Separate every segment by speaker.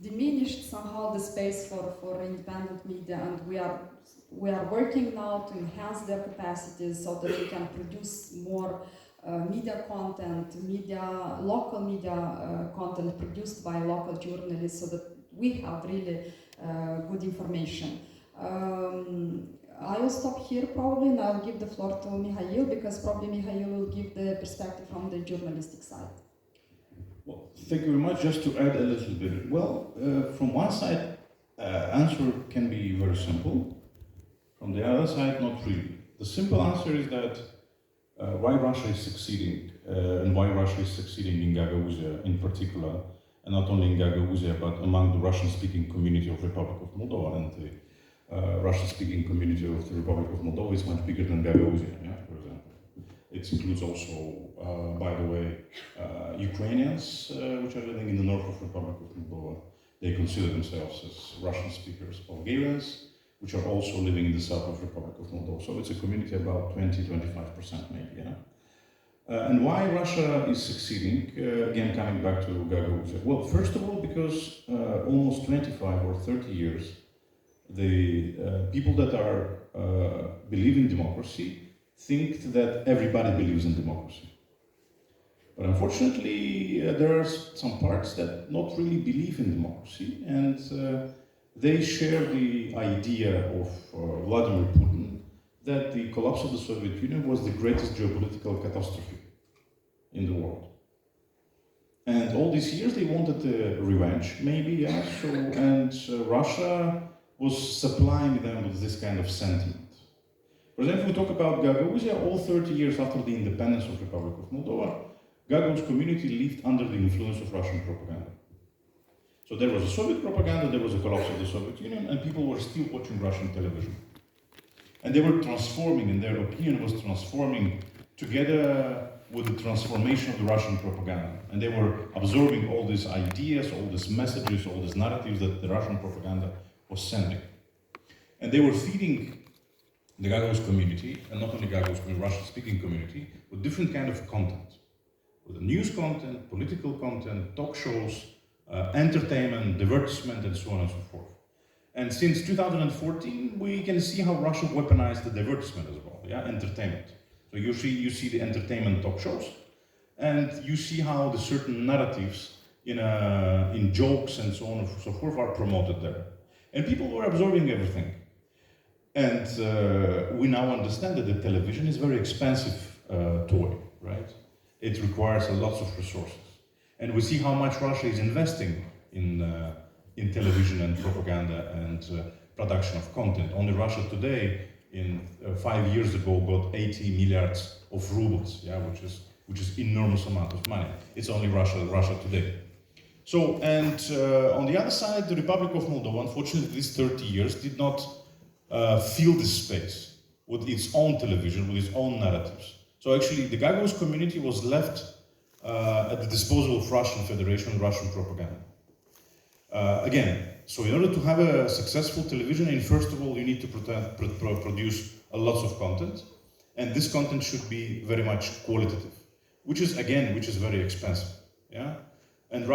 Speaker 1: diminished somehow the space for independent media, and we are working now to enhance their capacities so that they can produce more media content, local media content produced by local journalists, so that we have really good information. I will stop here probably, and I'll give the floor to Mihail, because probably Mihail will give the perspective from the journalistic side.
Speaker 2: Well, thank you very much. Just to add a little bit. Well, from one side, answer can be very simple. From the other side, not really. The simple answer is that why Russia is succeeding, and why Russia is succeeding in Gagauzia in particular, and not only in Gagauzia, but among the Russian-speaking community of the Republic of Moldova, and the Russian-speaking community of the Republic of Moldova is much bigger than Gagauzia, yeah, for example. It includes also, by the way, Ukrainians, which are living in the north of the Republic of Moldova. They consider themselves as Russian speakers. Bulgarians, which are also living in the south of the Republic of Moldova. So it's a community about 20-25% maybe. Yeah? And why Russia is succeeding, again coming back to Gagauzia. Well, first of all, because almost 25 or 30 years, the people that believe in democracy think that everybody believes in democracy. But unfortunately, there are some parts that not really believe in democracy, and they share the idea of Vladimir Putin that the collapse of the Soviet Union was the greatest geopolitical catastrophe in the world. And all these years they wanted a revenge, maybe, yeah, Russia was supplying them with this kind of sentiment. For example, if we talk about Gagauzia, all 30 years after the independence of the Republic of Moldova, Gagauz community lived under the influence of Russian propaganda. So there was a Soviet propaganda, there was a collapse of the Soviet Union, and people were still watching Russian television. And they were transforming, and their opinion was transforming together with the transformation of the Russian propaganda. And they were absorbing all these ideas, all these messages, all these narratives that the Russian propaganda was sending. And they were feeding the Gagauz community, and not only Gagauz community, Russian-speaking community, with different kind of content. With the news content, political content, talk shows, entertainment, divertisement, and so on and so forth. And since 2014, we can see how Russia weaponized the divertisement as well, yeah, entertainment. So you see the entertainment talk shows, and you see how the certain narratives in jokes and so on and so forth are promoted there. And people were absorbing everything. And we now understand that the television is a very expensive toy, right? It requires a lot of resources. And we see how much Russia is investing in television and propaganda and production of content. Only Russia today, 5 years ago, got 80 milliards of rubles, yeah, which is enormous amount of money. It's only Russia today. So, and on the other side, the Republic of Moldova, unfortunately, these 30 years did not fill this space with its own television, with its own narratives. So actually, the Gagauz community was left at the disposal of Russian Federation, Russian propaganda. Again, so in order to have a successful television, first of all, you need to produce a lot of content, and this content should be very much qualitative, which is very expensive. Yeah, and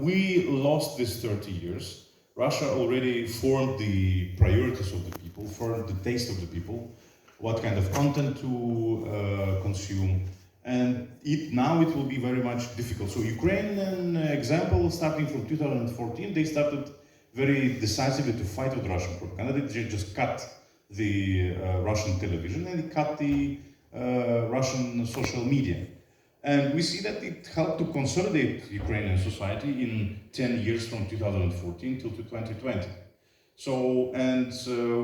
Speaker 2: we lost these 30 years. Russia already formed the priorities of the people, formed the taste of the people, what kind of content to consume, and now it will be very much difficult. So Ukrainian example, starting from 2014, they started very decisively to fight with Russian propaganda. They just cut the Russian television, and they cut the Russian social media. And we see that it helped to consolidate Ukrainian society in 10 years from 2014 till 2020. So, and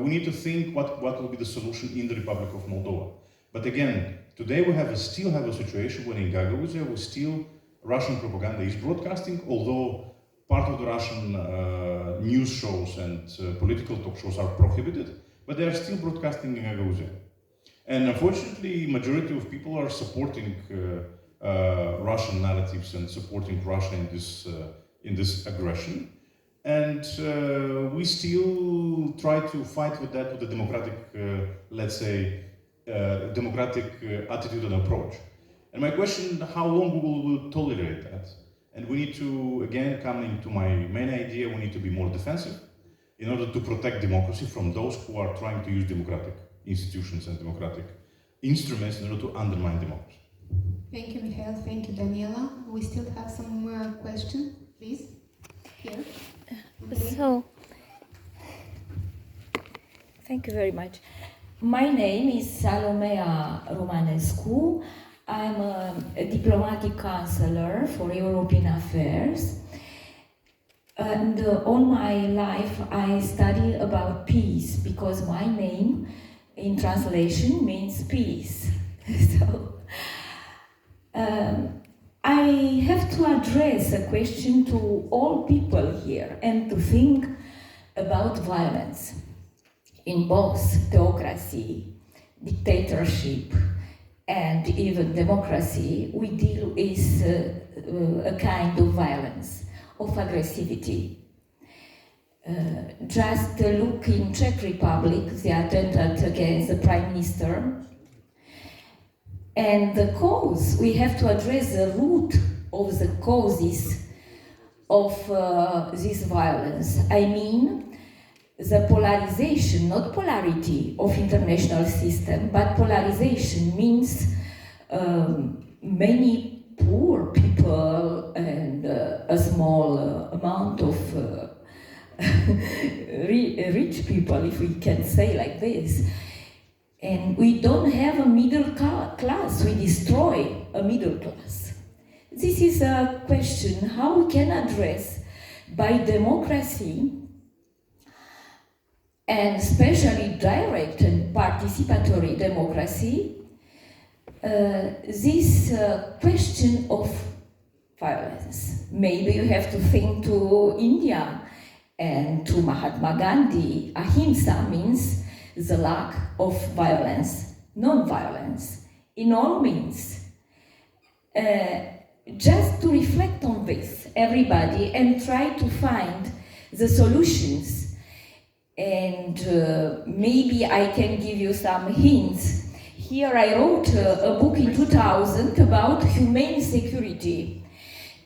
Speaker 2: we need to think what will be the solution in the Republic of Moldova. But again, today we still have a situation when in Gagauzia, Russian propaganda is broadcasting, although part of the Russian news shows and political talk shows are prohibited, but they are still broadcasting in Gagauzia. And unfortunately, majority of people are supporting Russian narratives and supporting Russia in this aggression. And we still try to fight with that with a democratic, let's say, democratic attitude and approach. And my question, how long we will tolerate that? And we need to, again, coming to my main idea, we need to be more defensive in order to protect democracy from those who are trying to use democratic institutions and democratic instruments in order to undermine democracy.
Speaker 3: Thank you, Mikhail. Thank you, Daniela. We still have some questions, please. Here.
Speaker 4: So, thank you very much. My name is Salomeea Romanescu. I'm a diplomatic counselor for European affairs. And all my life I study about peace because my name in translation means peace. So I have to address a question to all people here and to think about violence in both theocracy, dictatorship, and even democracy. We deal with a kind of violence, of aggressivity. Just look in Czech Republic, the attempt against the Prime Minister. And the cause, we have to address the root of the causes of this violence. I mean, the polarization, not polarity of international system, but polarization means many poor people and a small amount of rich people, if we can say like this. And we don't have a middle class, we destroy a middle class. This is a question how we can address by democracy, and especially direct and participatory democracy, this question of violence. Maybe you have to think to India and to Mahatma Gandhi. Ahimsa means the lack of violence, non-violence, in all means. Just to reflect on this, everybody, and try to find the solutions. And maybe I can give you some hints. Here I wrote a book in 2000 about humane security.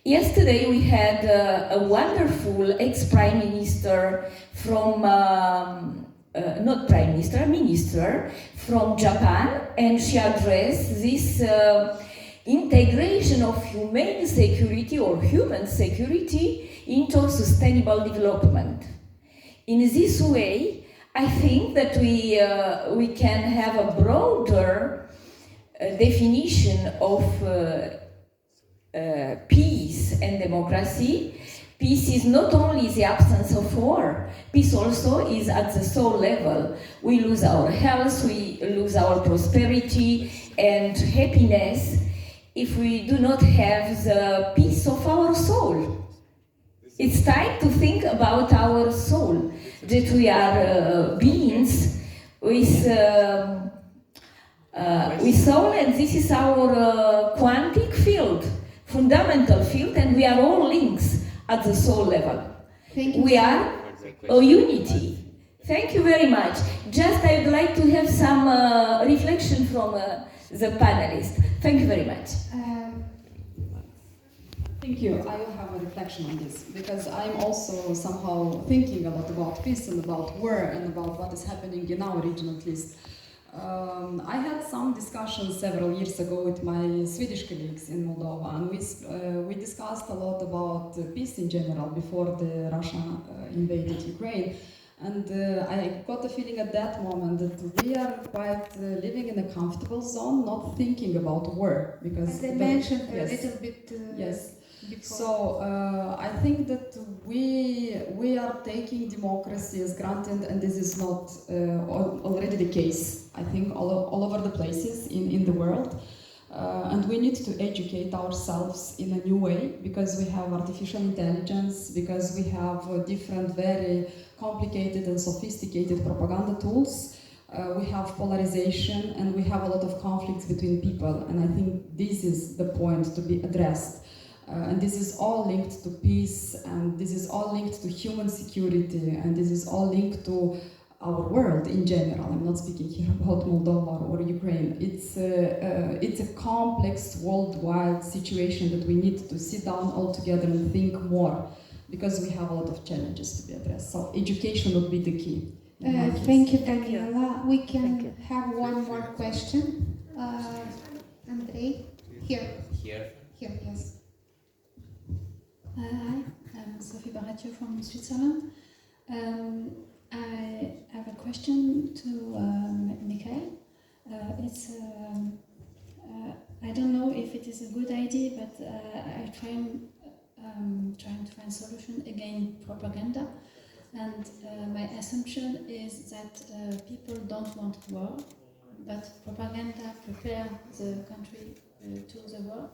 Speaker 4: Yesterday we had a wonderful ex-prime minister from not prime minister, a minister from Japan, and she addressed this integration of humane security or human security into sustainable development. In this way, I think that we can have a broader definition of peace and democracy. Peace is not only the absence of war, peace also is at the soul level. We lose our health, we lose our prosperity and happiness if we do not have the peace of our soul. It's time to think about our soul, that we are beings with soul, and this is our quantic field, fundamental field, and we are all links at the soul level.
Speaker 3: Thank you.
Speaker 4: We are a unity. Thank you very much. Just I would like to have some reflection from the panelists. Thank you very much.
Speaker 1: Thank you. I will have a reflection on this because I'm also somehow thinking a lot about peace and about war and about what is happening in our region at least. I had some discussions several years ago with my Swedish colleagues in Moldova, and we discussed a lot about peace in general before the Russia invaded Ukraine. And I got the feeling at that moment that we are quite living in a comfortable zone, not thinking about war. Because
Speaker 3: as I mentioned a
Speaker 1: yes,
Speaker 3: little bit
Speaker 1: yes.
Speaker 3: before.
Speaker 1: So I think that we are taking democracy as granted, and this is not already the case. I think all over the places in the world. And we need to educate ourselves in a new way, because we have artificial intelligence, because we have different very complicated and sophisticated propaganda tools. We have polarization, and we have a lot of conflicts between people, and I think this is the point to be addressed. And this is all linked to peace, and this is all linked to human security, and this is all linked to our world in general. I'm not speaking here about Moldova or Ukraine. It's a complex worldwide situation that we need to sit down all together and think more, because we have a lot of challenges to be addressed. So education would be the key.
Speaker 3: Thank you, Daniela. We can have one more question. Andrei, here. Here, yes.
Speaker 5: Hi, I'm Sophie Baratio from Switzerland. I have a question to Mikhail. I don't know if it is a good idea, but I'm trying to find solution against propaganda. And my assumption is that people don't want war, but propaganda prepare the country to the war.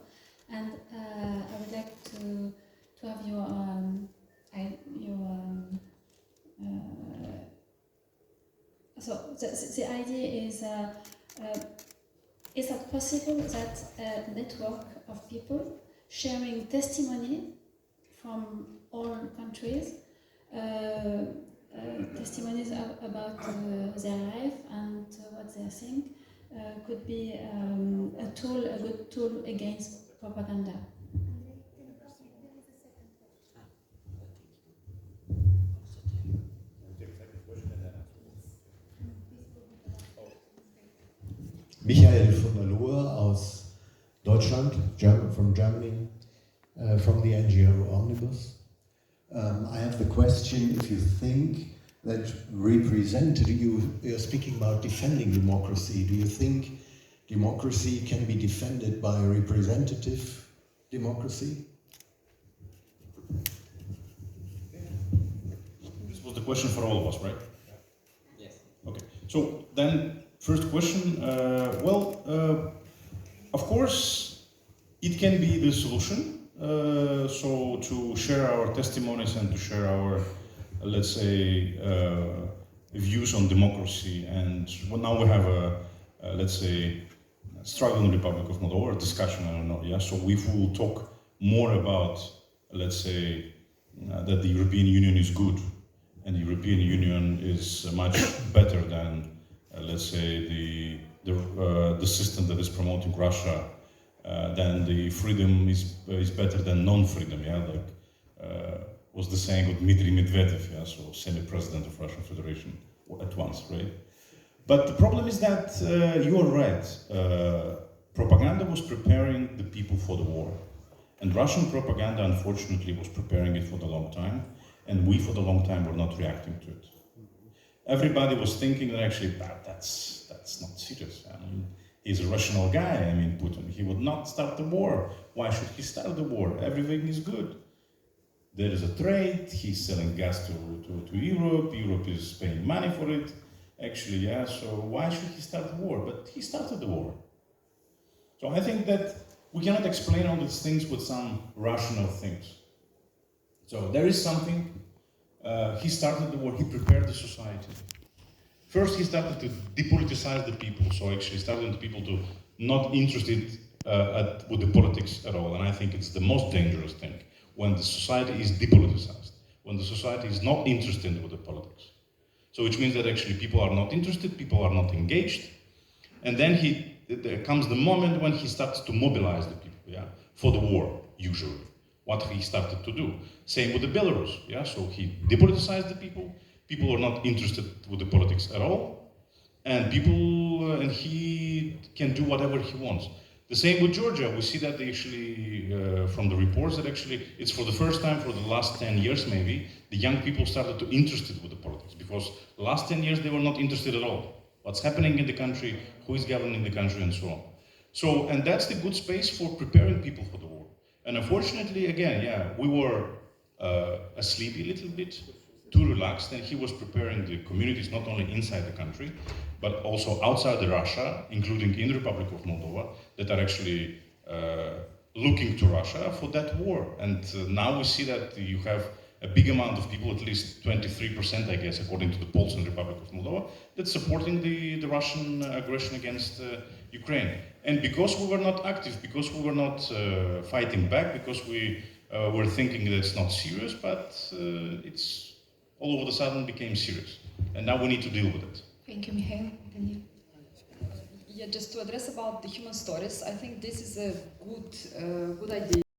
Speaker 5: And I would like to have your so the idea is that possible that a network of people sharing testimony from all countries, testimonies about their life and what they think, could be a good tool against propaganda.
Speaker 6: Michael von der Lohe aus Deutschland, from Germany, from the NGO Omnibus. I have the question, if you think that you're speaking about defending democracy, do you think democracy can be defended by representative democracy?
Speaker 2: This was the question for all of us, right? Yes. Okay, so then first question, of course, it can be the solution. So to share our testimonies and to share our, let's say, views on democracy. And now we have a, let's say, struggle in the Republic of Moldova, discussion, I don't know, yeah? So we will talk more about, let's say, that the European Union is good and the European Union is much better than, let's say, the system that is promoting Russia, then the freedom is better than non-freedom, yeah, like was the saying of Dmitry Medvedev, yeah, so semi-president of Russian Federation at once, right? But the problem is that you are right. Propaganda was preparing the people for the war, and Russian propaganda, unfortunately, was preparing it for the long time, and we, for the long time, were not reacting to it. Everybody was thinking that actually, that's not serious. I mean, he's a rational guy. I mean, Putin. He would not start the war. Why should he start the war? Everything is good. There is a trade. He's selling gas to Europe. Europe is paying money for it. Actually, yeah. So why should he start the war? But he started the war. So I think that we cannot explain all these things with some rational things. So there is something. He started the war. He prepared the society. First, he started to depoliticize the people, so actually starting the people to not interested with the politics at all, and I think it's the most dangerous thing, when the society is depoliticized, when the society is not interested with the politics. So which means that actually people are not interested, people are not engaged, and then there comes the moment when he starts to mobilize the people, yeah, for the war, usually, what he started to do. Same with the Belarus, yeah, so he depoliticized the people. People are not interested with the politics at all, and and he can do whatever he wants. The same with Georgia. We see that actually from the reports that actually it's for the first time for the last 10 years maybe, the young people started to interested with the politics, because the last 10 years they were not interested at all. What's happening in the country, who is governing the country, and so on. So, and that's the good space for preparing people for the war. And unfortunately, again, yeah, we were asleep a little bit, too relaxed, and he was preparing the communities not only inside the country, but also outside the Russia, including in the Republic of Moldova, that are actually looking to Russia for that war. And now we see that you have a big amount of people, at least 23%, I guess, according to the polls in the Republic of Moldova, that's supporting the Russian aggression against Ukraine. And because we were not active, because we were not fighting back, because we were thinking that it's not serious, but it's all of a sudden became serious. and now we need to deal with it.
Speaker 3: Thank you, Mihail.
Speaker 1: Yeah, just to address about the human stories, I think this is a good idea.